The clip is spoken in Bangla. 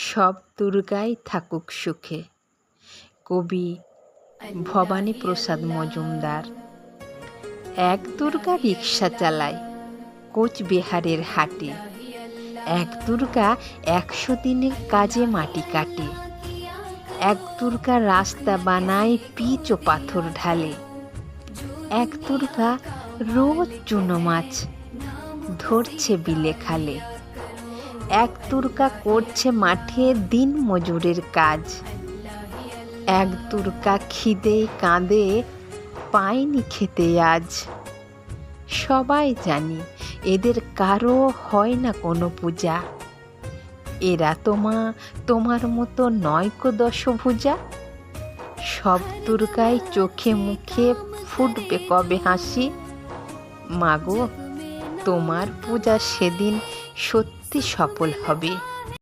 সব দুর্গাই থাকুক সুখে। কবি ভবানীপ্রসাদ মজুমদার। এক দুর্গা রিক্সা চালায় কোচবিহারের হাটে, এক দুর্গা 100 দিনের কাজে মাটি কাটে, এক দুর্গা রাস্তা বানায় পিচ ও পাথর ঢালে, এক দুর্গা রোজ চুনো মাছ ধরছে বিলে খালে, এক দুর্গা করছে মাঠে দিন মজুরের কাজ, এক দুর্গা খিদেয় কাঁদে পায়নি খেতে আজ। সবাই জানি এদের কারো হয় না কোনো পূজা, এরা তোমার মতো নয়কো দশভুজা। সব দুর্গাই চোখে মুখে ফুটবে কবে হাসি, মাগো তোমার পূজা সেদিন সত্যি সফল হবে।